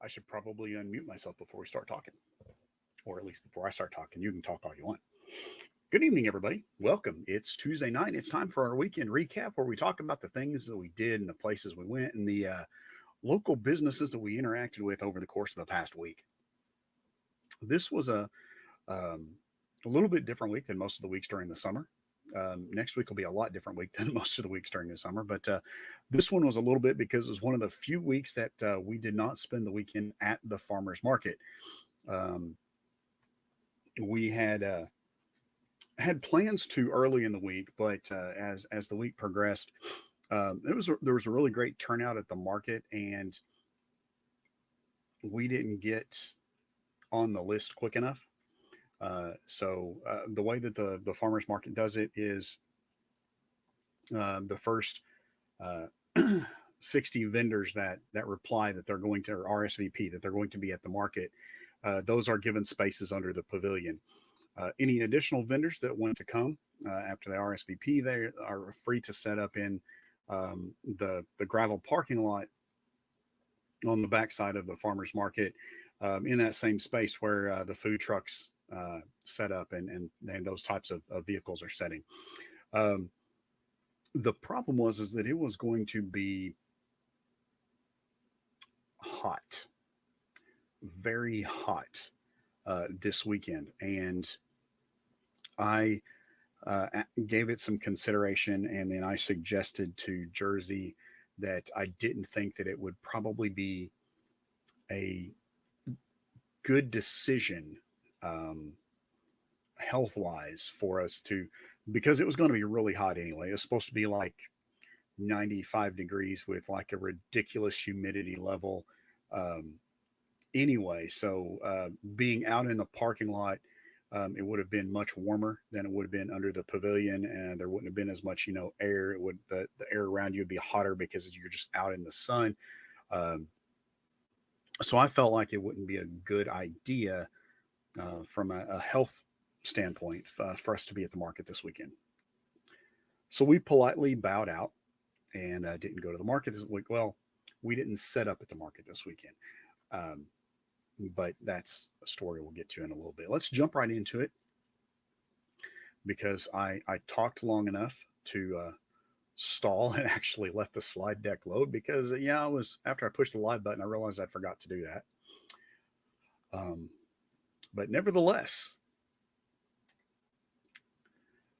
I should probably unmute myself before we start talking, or at least before I start talking. You can talk all you want. Good evening, everybody. Welcome. It's Tuesday night. It's time for our weekend recap where we talk about the things that we did and the places we went and the local businesses that we interacted with over the course of the past week. This was um, a little bit different week than most of the weeks during the summer. Next week will be a lot different week than most of the weeks during the summer, but this one was a little bit because it was one of the few weeks that we did not spend the weekend at the farmers market. Um, we had plans to early in the week, but as the week progressed, there was a really great turnout at the market, and we didn't get on the list quick enough. So the way that the farmers market does it is the first uh, 60 vendors that reply that they're going to, or RSVP that they're going to be at the market, those are given spaces under the pavilion. Any additional vendors that want to come after the RSVP, they are free to set up in the gravel parking lot on the backside of the farmers market, in that same space where the food trucks set up and those types of vehicles are setting. Um, the problem was is that it was going to be hot, very hot this weekend, and I gave it some consideration, and then I suggested to Jersey that I didn't think that it would probably be a good decision, um, health wise, for us to, because it was going to be really hot anyway. It was supposed to be like 95 degrees with like a ridiculous humidity level. Um, anyway, so being out in the parking lot, it would have been much warmer than it would have been under the pavilion, and there wouldn't have been as much, air. It would the air around you would be hotter because you're just out in the sun. Um, so I felt like it wouldn't be a good idea from a health standpoint for us to be at the market this weekend. So we politely bowed out and didn't go to the market this week. Well, we didn't set up at the market this weekend. Um, but that's a story we'll get to in a little bit. Let's jump right into it because I talked long enough to stall and actually let the slide deck load because, I was, after I pushed the live button, I realized I forgot to do that. Um, but nevertheless,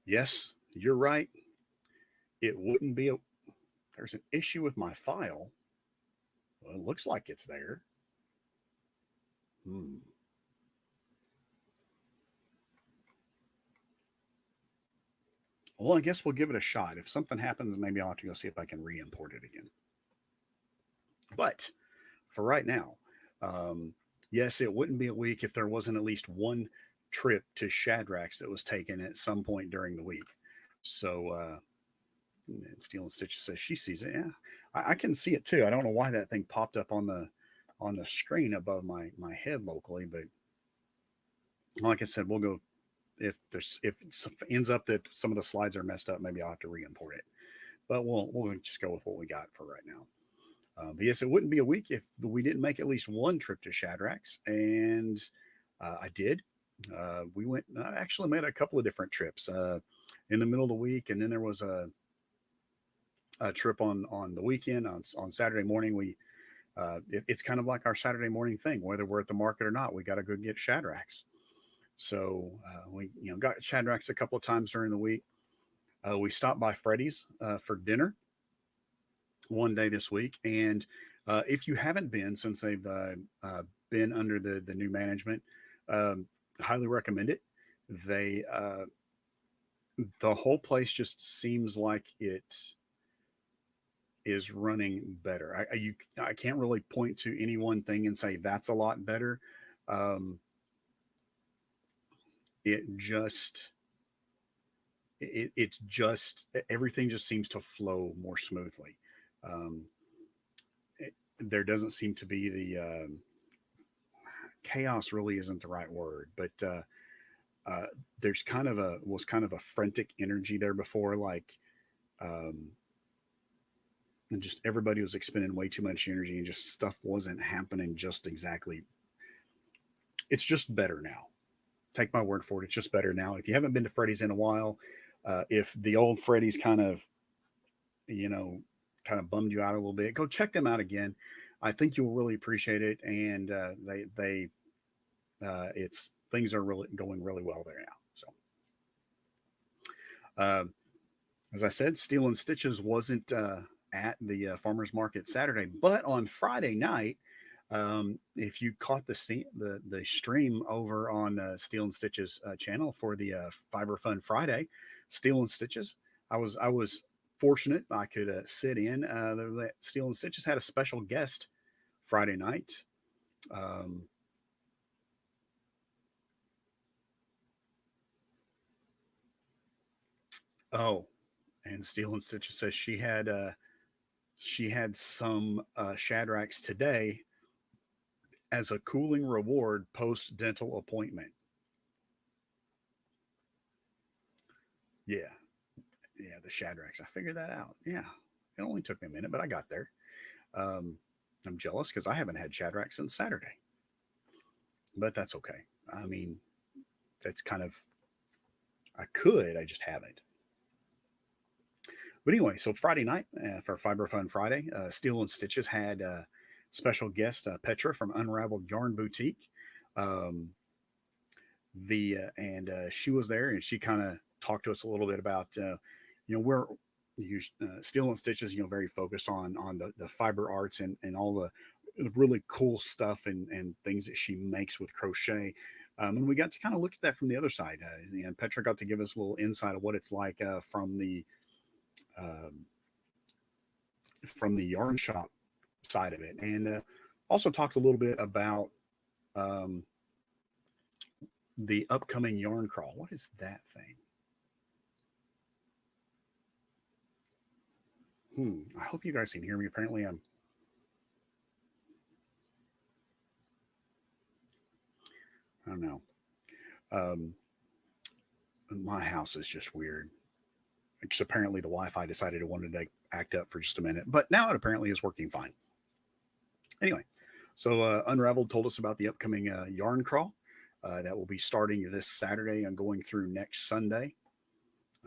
yes, you're right. It wouldn't be there's an issue with my file. Well, it looks like it's there. Hmm. Well, I guess we'll give it a shot. If something happens, maybe I'll have to go see if I can re-import it again. But for right now, um, yes, it wouldn't be a week if there wasn't at least one trip to Shadrack's that was taken at some point during the week. So, and Steel and Stitch says she sees it. Yeah, I can see it too. I don't know why that thing popped up on the screen above my head locally, but like I said, we'll go if it ends up that some of the slides are messed up, maybe I'll have to re-import it. But we'll just go with what we got for right now. But yes, it wouldn't be a week if we didn't make at least one trip to Shadrack's, and I did. We went. I actually made a couple of different trips in the middle of the week, and then there was a trip on the weekend on Saturday morning. It's kind of like our Saturday morning thing, whether we're at the market or not. We got to go get Shadrack's. So we got Shadrack's a couple of times during the week. We stopped by Freddy's for dinner one day this week, and if you haven't been since they've been under the new management, um, highly recommend it. They The whole place just seems like it is running better. I can't really point to any one thing and say that's a lot better. Um, it just it's just everything just seems to flow more smoothly. Um, there doesn't seem to be the chaos. Really isn't the right word, but uh, there's kind of a was kind of a frantic energy there before, um, and just everybody was expending way too much energy and just stuff wasn't happening just exactly. It's just better now. Take my word for it. It's just better now. If you haven't been to Freddy's in a while, if the old Freddy's you know, kind of bummed you out a little bit, go check them out again. I think you'll really appreciate it. And it's things are really going really well there now. So, uh, as I said, Steel and Stitches wasn't at the farmers market Saturday, but on Friday night, if you caught the stream over on Steel and Stitches channel for the Fiber Fun Friday, Steel and Stitches, I was fortunate I could sit in. Steel and Stitches had a special guest Friday night. Um, oh, and Steel and Stitches says she had some Shadracks today as a cooling reward post dental appointment. Yeah, yeah, the Shadracks. I figured that out. Yeah, it only took me a minute, but I got there. Um, I'm jealous because I haven't had Shadrack since Saturday, but that's okay. I mean, that's kind of I could, I just haven't. But anyway, so Friday night for Fiber Fun Friday, Steel and Stitches had special guest Petra from Unraveled Yarn Boutique. Um, the and She was there and she kind of talked to us a little bit about we're Steel and Stitches, very focused on the fiber arts and all the really cool stuff and things that she makes with crochet. And we got to kind of look at that from the other side. And Petra got to give us a little insight of what it's like um, from the yarn shop side of it, and also talked a little bit about um, the upcoming yarn crawl. What is that thing? I hope you guys can hear me. Apparently, I don't know. Um, my house is just weird. Because apparently the Wi-Fi decided it wanted to act up for just a minute, but now it apparently is working fine. Anyway, so Unraveled told us about the upcoming yarn crawl that will be starting this Saturday and going through next Sunday.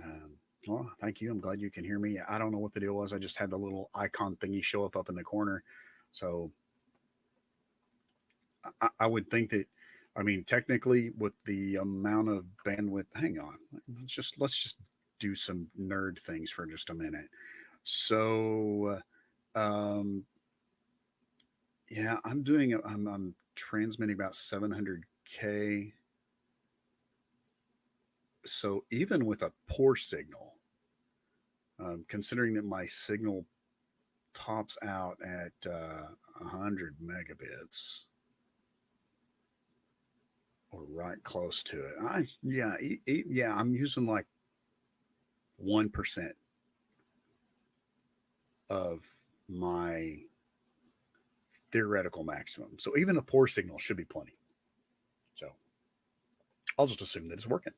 Um, well, thank you. I'm glad you can hear me. I don't know what the deal was. I just had the little icon thingy show up in the corner. So I would think that, I mean, technically with the amount of bandwidth, hang on, let's just do some nerd things for just a minute. So, um, yeah, I'm transmitting about 700K. So even with a poor signal, considering that my signal tops out at 100 megabits or right close to it. Yeah, I'm using like 1% of my theoretical maximum. So even a poor signal should be plenty. So I'll just assume that it's working.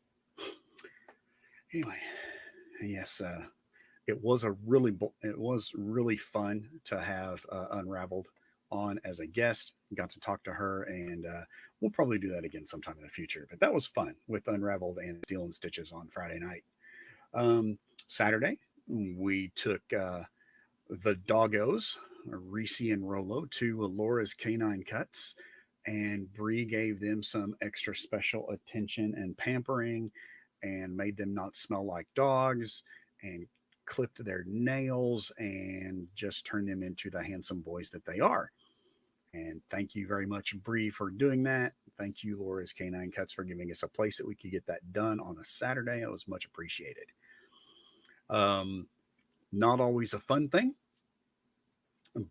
Anyway, yes, it was really fun to have Unraveled on as a guest. Got to talk to her, and we'll probably do that again sometime in the future. But that was fun with Unraveled and Steel and Stitches on Friday night. Saturday, we took the doggos, Reese and Rolo, to Laura's Canine Cuts, and Bree gave them some extra special attention and pampering, and made them not smell like dogs, and clipped their nails, and just turned them into the handsome boys that they are. And thank you very much, Bree, for doing that. Thank you, Laura's Canine Cuts, for giving us a place that we could get that done on a Saturday. It was much appreciated. Um, Not always a fun thing,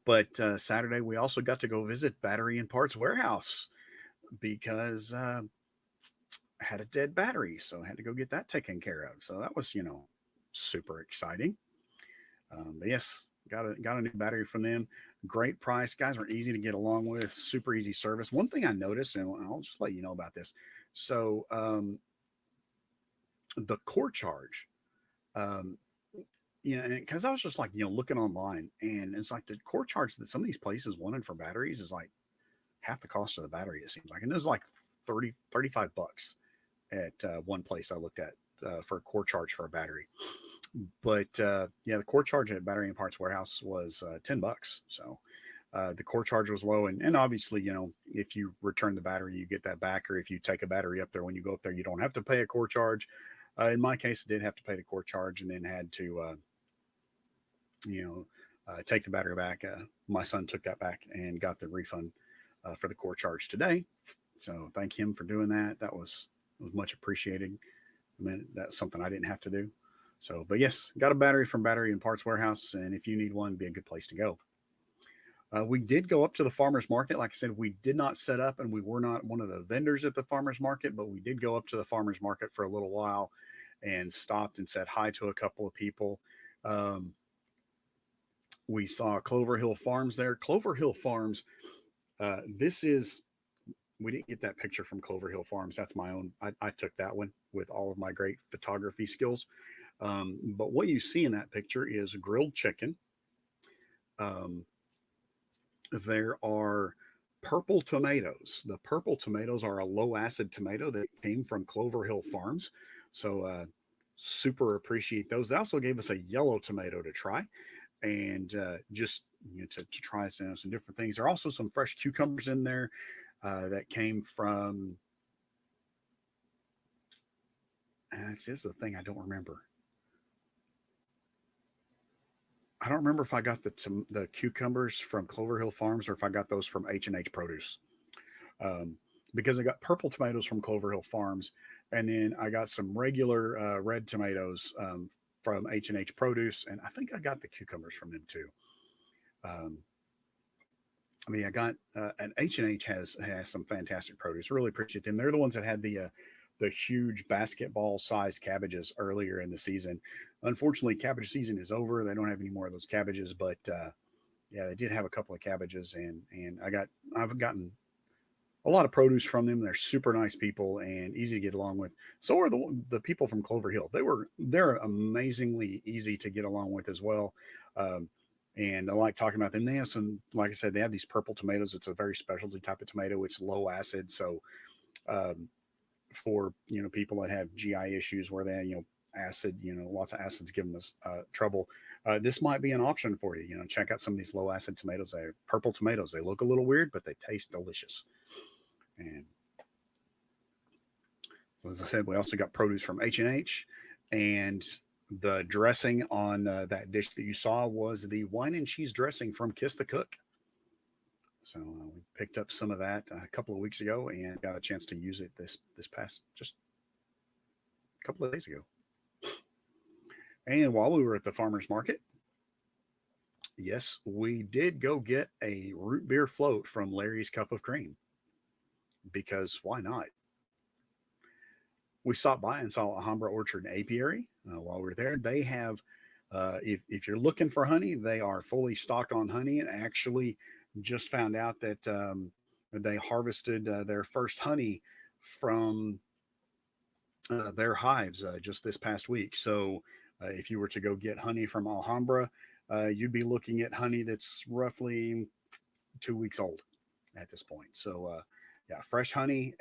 but Saturday we also got to go visit Battery and Parts Warehouse because I had a dead battery, so I had to go get that taken care of. So that was, super exciting. But yes, got a new battery from them. Great price. Guys are easy to get along with. Super easy service. One thing I noticed, and I'll just let you know about this. So the core charge, um, yeah, because I was just like, looking online, and it's like the core charge that some of these places wanted for batteries is like half the cost of the battery, it seems like. And it was like 35 bucks at one place I looked at for a core charge for a battery. But yeah, the core charge at Battery and Parts Warehouse was 10 bucks. So the core charge was low. And obviously, if you return the battery, you get that back. Or if you take a battery up there, when you go up there, you don't have to pay a core charge. In my case, I did have to pay the core charge and then had to, you know, take the battery back. My son took that back and got the refund for the core charge today. So thank him for doing that. That was much appreciated. I mean, that's something I didn't have to do. So, but yes, got a battery from Battery and Parts Warehouse, and if you need one, it'd be a good place to go. We did go up to the farmers market. Like I said, we did not set up, and we were not one of the vendors at the farmers market, but we did go up to the farmers market for a little while, and stopped and said hi to a couple of people. Um, we saw Clover Hill Farms there. Clover Hill Farms. This is We didn't get that picture from Clover Hill Farms. That's my own. I took that one with all of my great photography skills. But what you see in that picture is grilled chicken. Um, there are purple tomatoes. The purple tomatoes are a low acid tomato that came from Clover Hill Farms. So, super appreciate those. They also gave us a yellow tomato to try, and just to try some different things. There are also some fresh cucumbers in there that came from. This is the thing I don't remember. I don't remember if I got the cucumbers from Clover Hill Farms or if I got those from H&H Produce. Um, because I got purple tomatoes from Clover Hill Farms, and then I got some regular red tomatoes from H&H Produce, and I think I got the cucumbers from them too. Um, I mean, I got and H&H has some fantastic produce. Really appreciate them. They're the ones that had the huge basketball sized cabbages earlier in the season. Unfortunately, cabbage season is over. They don't have any more of those cabbages, but yeah, they did have a couple of cabbages, and I've gotten a lot of produce from them. They're super nice people and easy to get along with. So are the people from Clover Hill. They're amazingly easy to get along with as well. Um, and I like talking about them. They have some, like I said, they have these purple tomatoes. It's a very specialty type of tomato. It's low acid, so um, for people that have GI issues where they acid, lots of acids giving us trouble. This might be an option for you. Check out some of these low acid tomatoes. They're purple tomatoes. They look a little weird, but they taste delicious. And as I said, we also got produce from H&H, and the dressing on that dish that you saw was the wine and cheese dressing from Kiss the Cook. So we picked up some of that a couple of weeks ago and got a chance to use it this past just a couple of days ago. And while we were at the farmers market, yes, we did go get a root beer float from Larry's Cup of Cream, because why not? We stopped by and saw Alhambra Orchard and Apiary while we were there. They have, if you're looking for honey, they are fully stocked on honey. And actually, just found out that they harvested their first honey from their hives just this past week. So, if you were to go get honey from Alhambra, you'd be looking at honey that's roughly 2 weeks old at this point. So, yeah, fresh honey.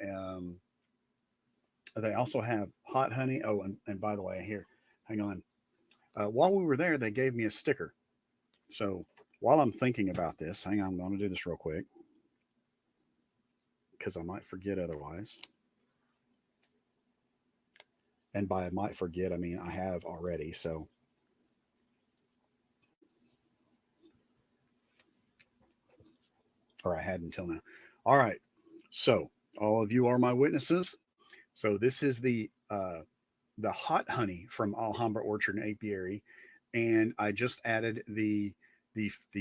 They also have hot honey. Oh, and by the way, here, hang on. While we were there, they gave me a sticker. So while I'm thinking about this, hang on, I'm going to do this real quick because I might forget otherwise. And by I might forget, I mean I have already. So, or I had until now. All right. So all of you are my witnesses. So this is the hot honey from Alhambra Orchard and Apiary, and I just added the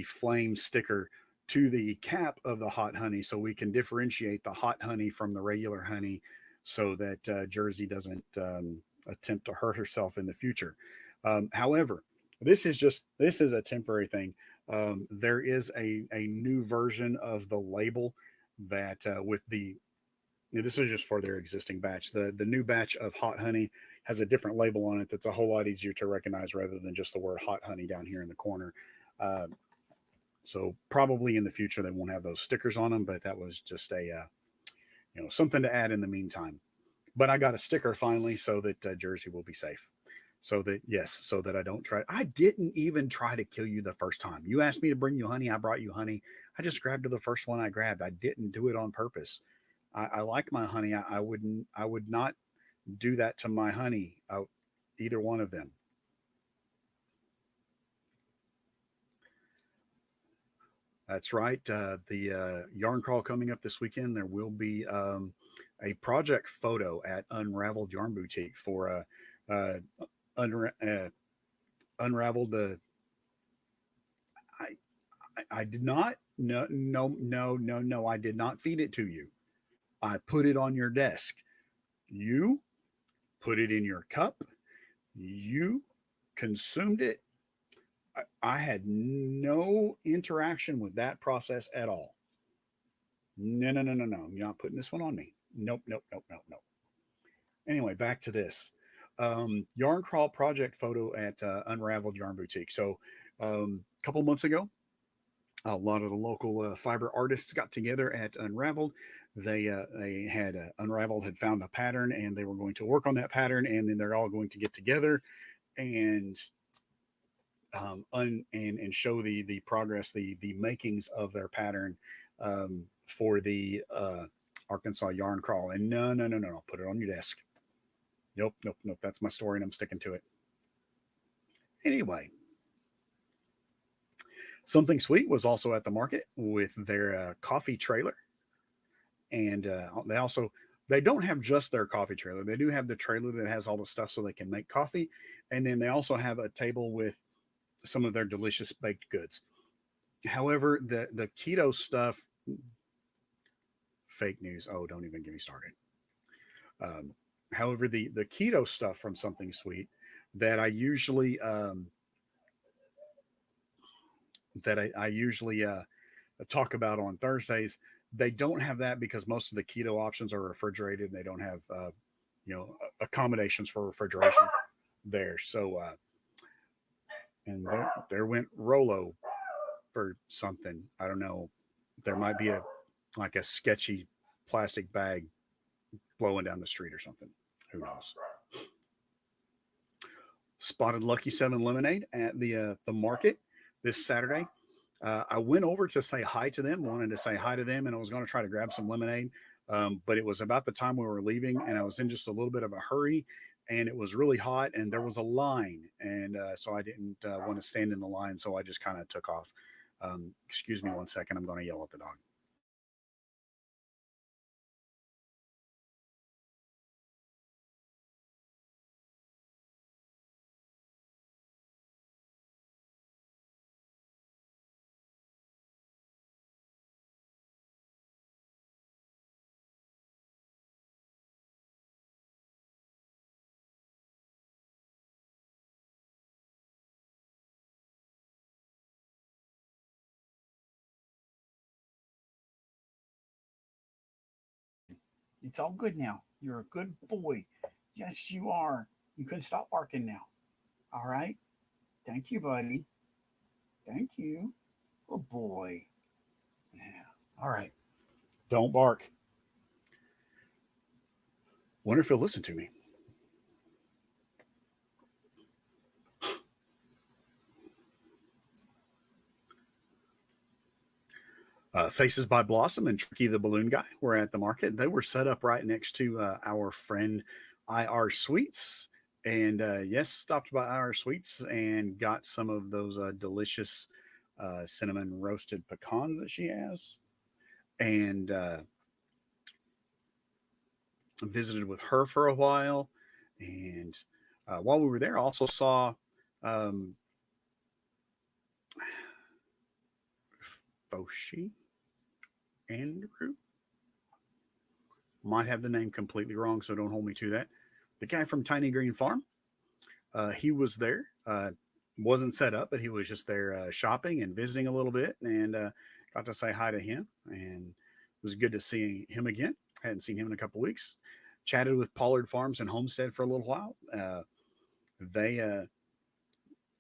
flame sticker to the cap of the hot honey so we can differentiate the hot honey from the regular honey, so that Jersey doesn't attempt to hurt herself in the future. However, this is a temporary thing. There is a new version of the label that with the this is just for their existing batch. The new batch of hot honey, has a different label on it that's a whole lot easier to recognize rather than just the word hot honey down here in the corner. Uh, so probably in the future they won't have those stickers on them, but that was just a something to add in the meantime. But I got a sticker finally so that Jersey will be safe. So that, yes, so that I don't try. I didn't even try to kill you the first time. You asked me to bring you honey. I brought you honey. I just grabbed the first one I grabbed. I didn't do it on purpose. I like my honey. I wouldn't. I would not do that to my honey. Either one of them. That's right. The yarn crawl coming up this weekend. There will be a project photo at Unraveled Yarn Boutique for uh, unra- uh, Unraveled. I, I did not. No, no, no, no, no. I did not feed it to you. I put it on your desk. You put it in your cup. You consumed it. I had no interaction with that process at all. No, no, no, no, no. You're not putting this one on me. Nope, nope, nope, nope, nope. Anyway, back to this. Yarn crawl project photo at Unraveled Yarn Boutique. So a couple months ago, a lot of the local fiber artists got together at Unraveled. They had Unraveled had found a pattern and they were going to work on that pattern, and then they're all going to get together and and show the progress, the makings of their pattern for the Arkansas yarn crawl. And no, no, no, no, no, put it on your desk. Nope, nope, nope. That's my story, and I'm sticking to it. Anyway, Something Sweet was also at the market with their coffee trailer, and they don't have just their coffee trailer. They do have the trailer that has all the stuff so they can make coffee, and then they also have a table with some of their delicious baked goods. However, the keto stuff, fake news. Oh, don't even get me started. Um, However, the keto stuff from Something Sweet that I usually talk about on Thursdays, they don't have that because most of the keto options are refrigerated, and they don't have accommodations for refrigeration there. So and there went Rolo for something. I don't know. There might be a sketchy plastic bag blowing down the street or something. Who knows? Spotted Lucky Seven Lemonade at the market this Saturday. I went over to say hi to them, wanted to say hi to them, and I was going to try to grab some lemonade. But it was about the time we were leaving, and I was in just a little bit of a hurry, and it was really hot, and there was a line, and so I didn't want to stand in the line, so I just kind of took off. Excuse me one second. I'm going to yell at the dog. It's all good now. You're a good boy. Yes, you are. You can stop barking now. All right. Thank you, buddy. Thank you. Good boy. Yeah. All right. Don't bark. Wonder if he'll listen to me. Faces by Blossom and Tricky the Balloon Guy were at the market. They were set up right next to our friend IR Sweets. And yes, stopped by IR Sweets and got some of those delicious cinnamon roasted pecans that she has. And visited with her for a while. And while we were there, I also saw um, Foshi Andrew. Might have the name completely wrong, so don't hold me to that. The guy from Tiny Green Farm, he was there. Wasn't set up, but he was just there shopping and visiting a little bit, and got to say hi to him. And it was good to see him again. Hadn't seen him in a couple weeks. chatted with Pollard Farms and Homestead for a little while. They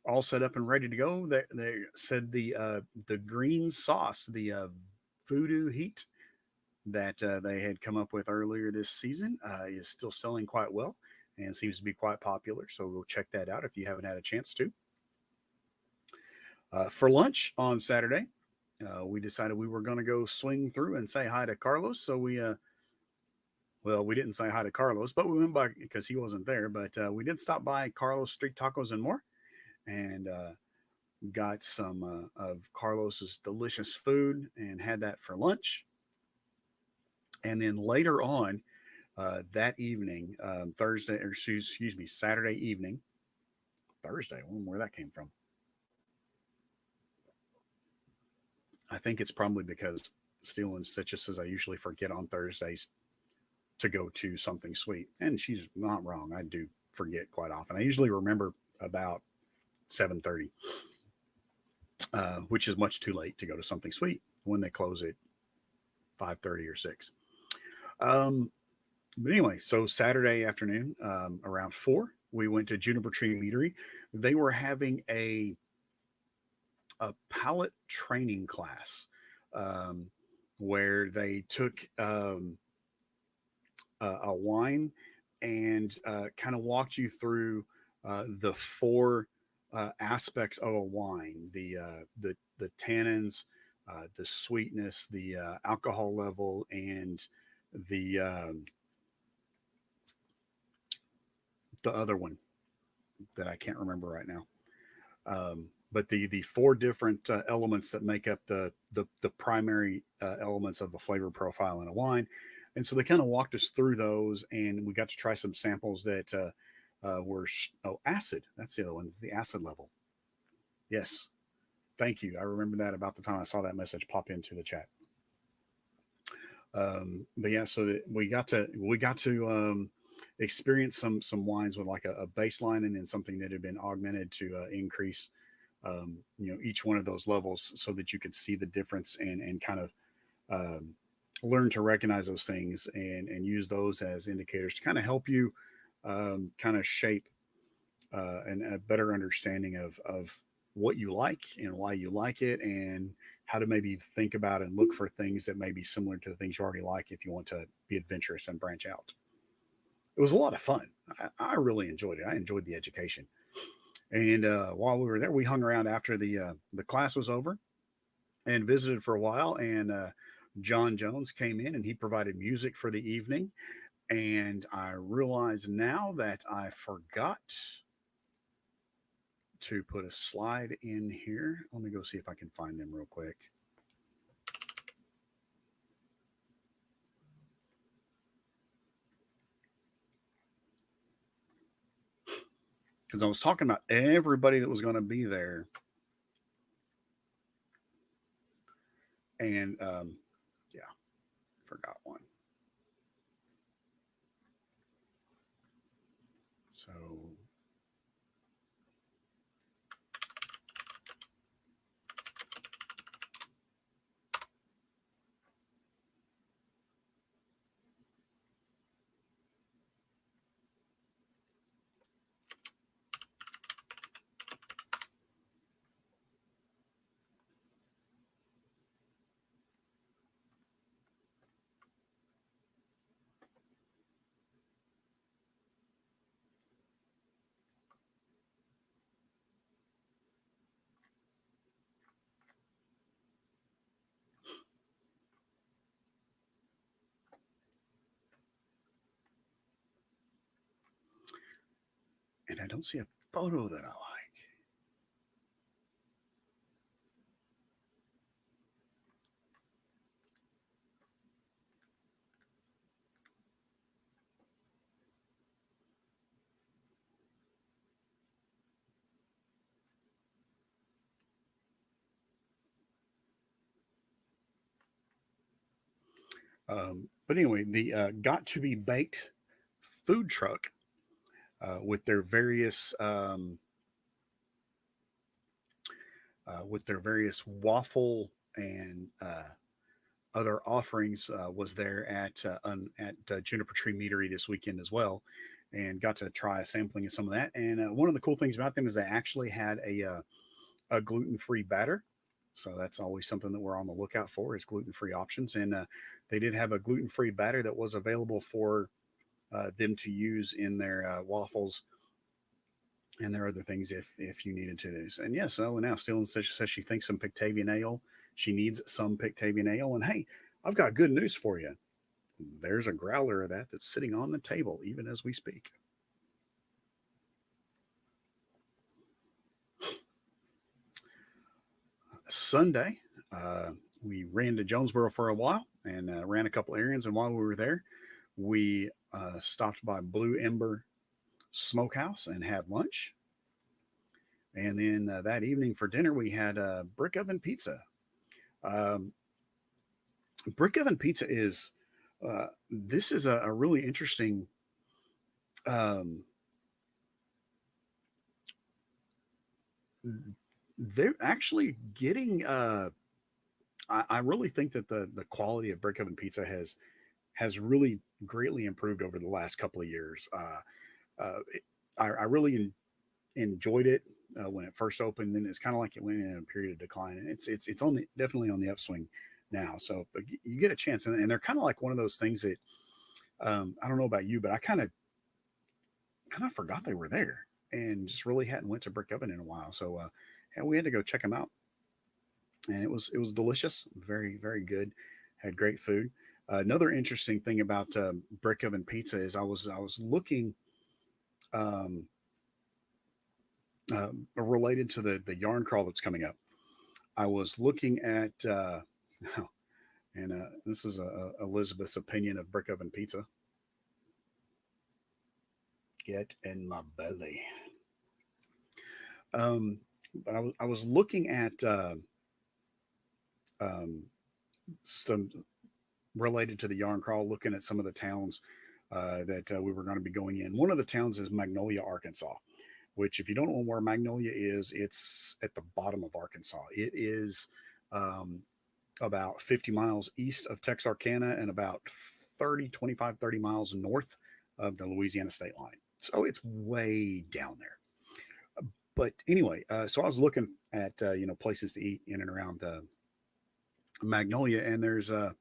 all set up and ready to go. They said the green sauce, the voodoo heat that they had come up with earlier this season, is still selling quite well and seems to be quite popular. So go check that out if you haven't had a chance to. For lunch on Saturday, we decided we were going to go swing through and say hi to Carlos. So well, we didn't say hi to Carlos, but we went by because he wasn't there. But we did stop by Carlos Street Tacos and More, and got some of Carlos's delicious food and had that for lunch. And then later on that evening, Thursday, or excuse me, Saturday evening, Thursday, I wonder where that came from. I think it's probably because Steel and Stitches says I usually forget on Thursdays to go to something sweet. And she's not wrong. I do forget quite often. I usually remember about 7:30, which is much too late to go to something sweet when they close at 5:30 or 6. Um, but anyway, so Saturday afternoon, around 4, we went to Juniper Tree Meadery. They were having a palate training class, um, where they took a wine and kind of walked you through the four aspects of a wine: the tannins, the sweetness, the alcohol level, and the the other one that I can't remember right now. But the four different elements that make up the primary elements of a flavor profile in a wine, and so they kind of walked us through those, and we got to try some samples that were acid. That's the other one. The acid level. Yes, thank you. I remember that about the time I saw that message pop into the chat. But yeah, so we got to experience some wines with like a baseline and then something that had been augmented to increase each one of those levels so that you could see the difference and kind of um, learn to recognize those things and use those as indicators to kind of help you kind of shape and a better understanding of what you like and why you like it, and how to maybe think about and look for things that may be similar to the things you already like if you want to be adventurous and branch out. It was a lot of fun. I really enjoyed it. I enjoyed the education. And while we were there, we hung around after the class was over and visited for a while. And John Jones came in and he provided music for the evening. And I realize now that I forgot to put a slide in here. Let me go see if I can find them real quick. Because I was talking about everybody that was going to be there. And yeah, forgot one. So and I don't see a photo that I like. But anyway, the Got to Be Baked food truck with their various waffle and other offerings was there at Juniper Tree Meadery this weekend as well, and got to try a sampling of some of that. And one of the cool things about them is they actually had a gluten-free batter. So that's always something that we're on the lookout for, is gluten-free options. And they did have a gluten-free batter that was available for them to use in their waffles and their other things if you needed to. And yes, so now Steele says she thinks some Pictavian ale. She needs some Pictavian ale. And hey, I've got good news for you. There's a growler of that that's sitting on the table even as we speak. Sunday, we ran to Jonesboro for a while and ran a couple errands. And while we were there, we stopped by Blue Ember Smokehouse and had lunch. And then that evening for dinner, we had brick oven pizza. Um, brick oven pizza is this is a really interesting. Um, they're actually getting. I really think that the quality of brick oven pizza has really greatly improved over the last couple of years. It, I really enjoyed it when it first opened. Then it's kind of like it went in a period of decline, and it's on the definitely on the upswing now. So you get a chance, and they're kind of like one of those things that I don't know about you, but I kind of forgot they were there, and just really hadn't went to Brick Oven in a while. So yeah, we had to go check them out, and it was delicious, very very good. Had great food. Another interesting thing about Brick Oven Pizza is I was looking um, related to the yarn crawl that's coming up. I was looking at, and this is Elizabeth's opinion of brick oven pizza. Get in my belly. Um, but I was looking at um, some related to the yarn crawl, looking at some of the towns that we were going to be going in. One of the towns is Magnolia, Arkansas, which, if you don't know where Magnolia is, it's at the bottom of Arkansas. It is about 50 miles east of Texarkana and about 30 miles north of the Louisiana state line. So it's way down there. But anyway, so I was looking at places to eat in and around Magnolia, and there's the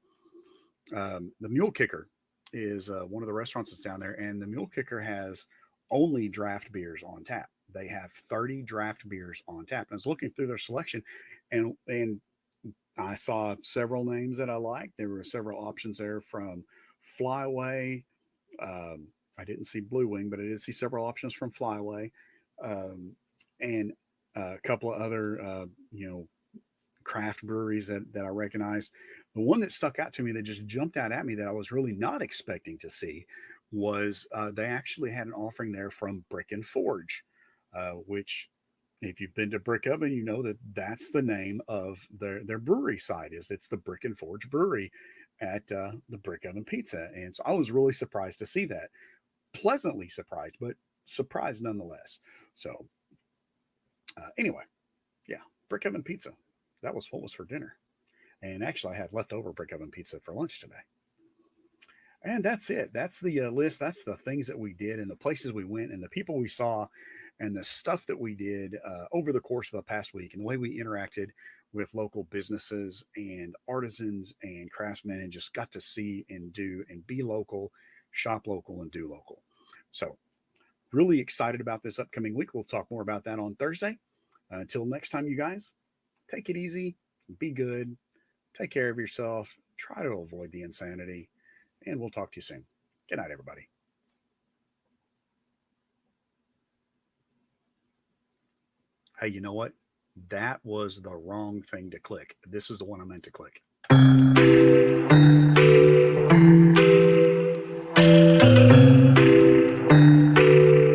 Mule Kicker is one of the restaurants that's down there, and the Mule Kicker has only draft beers on tap. They have 30 draft beers on tap. And I was looking through their selection, and I saw several names that I liked. There were several options there from Flyway. I didn't see Blue Wing, but I did see several options from Flyway, um, and a couple of other, craft breweries that I recognized. The one that stuck out to me that just jumped out at me that I was really not expecting to see was they actually had an offering there from Brick and Forge, which, if you've been to Brick Oven, you know that that's the name of their brewery site. It's the Brick and Forge Brewery at the Brick Oven Pizza, and so I was really surprised to see that. Pleasantly surprised, but surprised nonetheless. So anyway, yeah, Brick Oven Pizza. That was what was for dinner, and actually I had leftover Brick Oven Pizza for lunch today. And that's it. That's the list. That's the things that we did and the places we went and the people we saw and the stuff that we did over the course of the past week and the way we interacted with local businesses and artisans and craftsmen and just got to see and do and be local, shop local, and do local. So, really excited about this upcoming week. We'll talk more about that on Thursday. Until next time, you guys, take it easy, be good, take care of yourself, try to avoid the insanity, and we'll talk to you soon. Good night, everybody. Hey, you know what? That was the wrong thing to click. This is the one I meant to click.